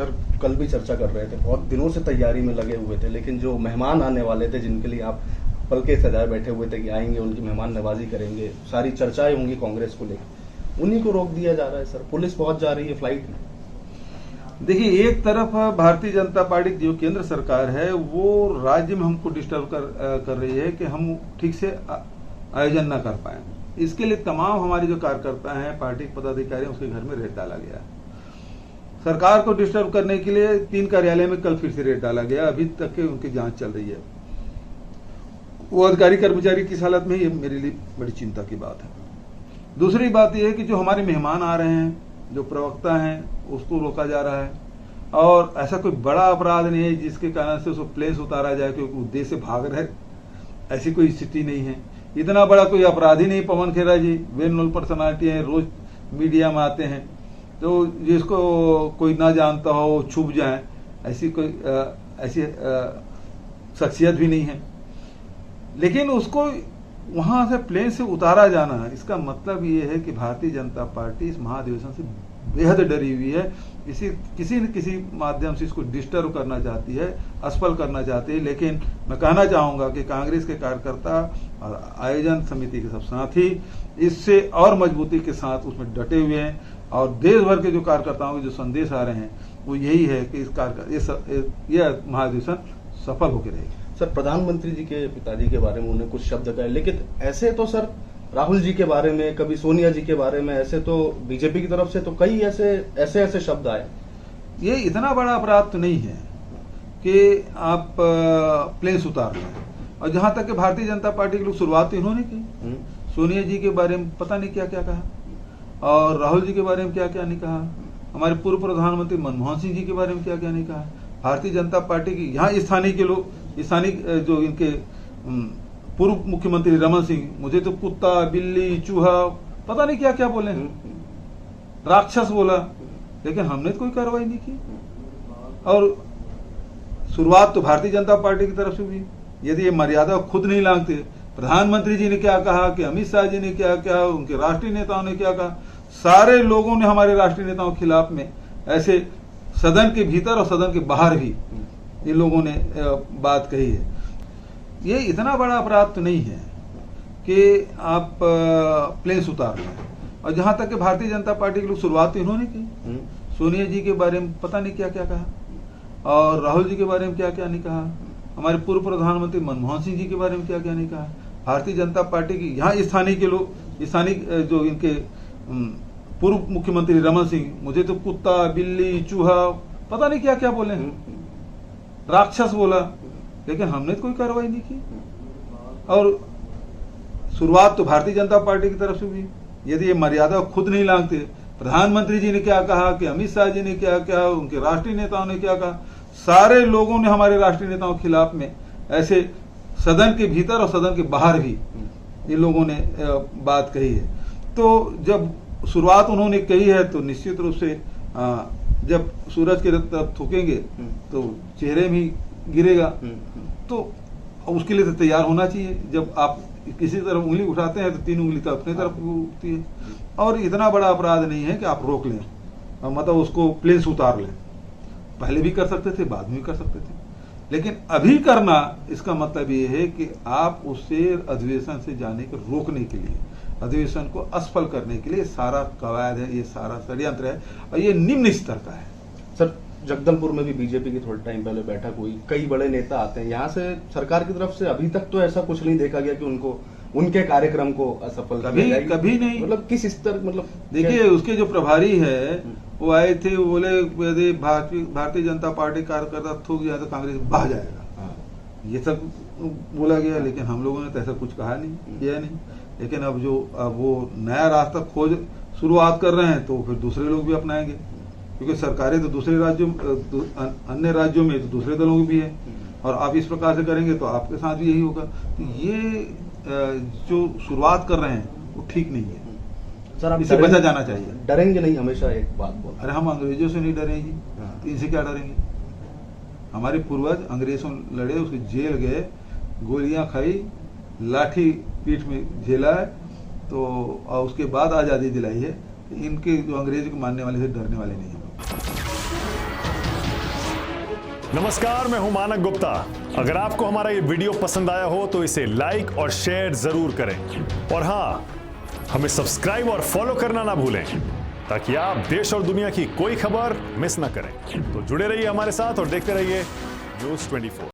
Sir कल भी चर्चा कर रहे थे, बहुत दिनों से तैयारी में लगे हुए थे, लेकिन जो मेहमान आने वाले थे जिनके लिए आप पल के सजाए बैठे हुए थे कि आएंगे, उनकी मेहमान नवाजी करेंगे, सारी चर्चाएं होंगी कांग्रेस को लेकर, उन्हीं को रोक दिया जा रहा है सर। पुलिस पहुंच जा रही है फ्लाइट में। देखिए, एक तरफ भारतीय जनता पार्टी जो केंद्र सरकार है वो राज्य में हमको डिस्टर्ब कर रही है कि हम ठीक से आयोजन न कर पाए। इसके लिए तमाम हमारे जो कार्यकर्ता हैं, पार्टी के पदाधिकारी हैं, उसके घर में रेड डाला गया। सरकार को डिस्टर्ब करने के लिए 3 कार्यालय में कल फिर से रेड डाला गया। अभी तक के उनकी जांच चल रही है। वो अधिकारी कर्मचारी किस हालत में, ये मेरे लिए बड़ी चिंता की बात है। दूसरी बात यह है कि जो हमारे मेहमान आ रहे हैं, जो प्रवक्ता हैं, उसको रोका जा रहा है। और ऐसा कोई बड़ा अपराध नहीं है जिसके कारण से उसको प्लेन से उतारा जाए क्योंकि उद्देश्य से भाग रहे, ऐसी कोई स्थिति नहीं है। इतना बड़ा कोई अपराधी नहीं पवन खेरा जी, वेल नोन पर्सनालिटी है, रोज मीडिया में आते हैं, तो जिसको कोई ना जानता हो छुप जाए, ऐसी कोई ऐसी शख्सियत भी नहीं है। लेकिन उसको वहां से प्लेन से उतारा जाना, इसका मतलब ये है कि भारतीय जनता पार्टी इस महाधिवेशन से बेहद डरी हुई है। किसी न किसी माध्यम से इसको डिस्टर्ब करना चाहती है, असफल करना चाहती है। लेकिन मैं कहना चाहूंगा कि कांग्रेस के कार्यकर्ता और आयोजन समिति के सब साथी इससे और मजबूती के साथ उसमें डटे हुए हैं। और देश भर के जो कार्यकर्ताओं के जो संदेश आ रहे हैं वो यही है कि यह महाधिवेशन सफल होकर रहेगी। सर, प्रधानमंत्री जी के पिताजी के बारे में उन्हें कुछ शब्द कहे, लेकिन ऐसे तो सर राहुल जी के बारे में, कभी सोनिया जी के बारे में, ऐसे तो बीजेपी की तरफ से तो कई ऐसे शब्द आए। ये इतना बड़ा अपराध तो नहीं है कि आप प्लेन से उतार लें। और जहां तक कि भारतीय जनता पार्टी के लोग शुरुआत तो इन्होंने की, सोनिया जी के बारे में पता नहीं क्या क्या कहा, और राहुल जी के बारे में क्या क्या नहीं कहा, हमारे पूर्व प्रधानमंत्री मनमोहन सिंह जी के बारे में क्या क्या नहीं कहा। भारतीय जनता पार्टी की यहाँ स्थानीय के लोग, स्थानीय जो इनके पूर्व मुख्यमंत्री रमन सिंह, मुझे तो कुत्ता, बिल्ली, चूहा, पता नहीं क्या क्या बोले हैं, राक्षस बोला, लेकिन हमने तो कोई कार्रवाई नहीं की। और शुरुआत तो भारतीय जनता पार्टी की तरफ से हुई। यदि ये मर्यादा खुद नहीं लांघते, प्रधानमंत्री जी ने क्या कहा, कि अमित शाह जी ने क्या क्या, उनके राष्ट्रीय नेताओं ने क्या कहा, सारे लोगों ने हमारे राष्ट्रीय नेताओं के खिलाफ में ऐसे सदन के भीतर और सदन के बाहर भी इन लोगों ने बात कही है। ये इतना बड़ा अपराध तो नहीं है कि आप प्लेन से उतार लें। और जहां तक कि भारतीय जनता पार्टी के लोग शुरुआत तो इन्होंने की, सोनिया जी के बारे में पता नहीं क्या क्या कहा, और राहुल जी के बारे में क्या क्या नहीं कहा, हमारे पूर्व प्रधानमंत्री मनमोहन सिंह जी के बारे में क्या क्या नहीं कहा। भारतीय जनता पार्टी की यहाँ स्थानीय के लोग, स्थानीय जो इनके पूर्व मुख्यमंत्री रमन सिंह, मुझे तो कुत्ता, बिल्ली, चूहा, पता नहीं क्या क्या बोले हैं, राक्षस बोला, लेकिन हमने तो कोई कार्रवाई नहीं की। और शुरुआत तो भारतीय जनता पार्टी की तरफ से हुई। यदि ये मर्यादा खुद नहीं लांघते, प्रधानमंत्री जी ने क्या कहा, कि अमित शाह जी ने क्या क्या, उनके राष्ट्रीय नेताओं ने क्या कहा, सारे लोगों ने हमारे राष्ट्रीय नेताओं के खिलाफ में ऐसे सदन के भीतर और सदन के बाहर भी इन लोगों ने बात कही है। तो जब शुरुआत उन्होंने कही है तो निश्चित रूप से जब सूरज की तरफ थूकेंगे तो चेहरे में ही गिरेगा, तो उसके लिए तो तैयार होना चाहिए। जब आप किसी तरफ उंगली उठाते हैं तो 3 उंगली तो अपनी तरफ उठती है। और इतना बड़ा अपराध नहीं है कि आप रोक लें, मतलब उसको प्लेन से उतार लें। पहले भी कर सकते थे, बाद में भी कर सकते थे, लेकिन अभी करना, इसका मतलब ये है कि आप उससे अधिवेशन से जाने को रोकने के लिए, अधिवेशन को असफल करने के लिए सारा कवायद है, ये सारा षड्यंत्र है, और ये निम्न स्तर का है। सर, जगदलपुर में भी बीजेपी की थोड़े टाइम पहले बैठक हुई, कई बड़े नेता आते हैं यहाँ से, सरकार की तरफ से अभी तक तो ऐसा कुछ नहीं देखा गया कि उनको उनके कार्यक्रम को असफल कभी नहीं। मतलब किस स्तर, मतलब देखिए, उसके जो प्रभारी है वो आए थे, वो बोले यदि भारतीय जनता पार्टी कार्यकर्ता थूक जाए तो कांग्रेस बह जाएगा, ये सब बोला गया। लेकिन हम लोगों ने तो ऐसा कुछ कहा नहीं, किया नहीं। लेकिन अब वो नया रास्ता खोज शुरुआत कर रहे हैं तो फिर दूसरे लोग भी अपनाएंगे, क्योंकि सरकारें तो दूसरे राज्यों, अन्य राज्यों में तो दूसरे दलों की भी है, और आप इस प्रकार से करेंगे तो आपके साथ भी यही होगा। तो ये जो शुरुआत कर रहे हैं वो ठीक नहीं है सर। आप इसे बचा जाना चाहिए। डरेंगे नहीं, हमेशा एक बात बोल। अरे हम अंग्रेजों से नहीं डरे जी, तो इनसे क्या डरेंगे? हमारे पूर्वज अंग्रेजों लड़े, उसके जेल गए, गोलियां खाई, लाठी पीठ में झेला है, तो उसके बाद आजादी दिलाई है। इनके जो अंग्रेजों को मानने वाले से डरने वाले नहीं हैं। नमस्कार, मैं हूं मानक गुप्ता। अगर आपको हमारा ये वीडियो पसंद आया हो तो इसे लाइक और शेयर जरूर करें, और हां, हमें सब्सक्राइब और फॉलो करना ना भूलें ताकि आप देश और दुनिया की कोई खबर मिस ना करें। तो जुड़े रहिए हमारे साथ और देखते रहिए News 24।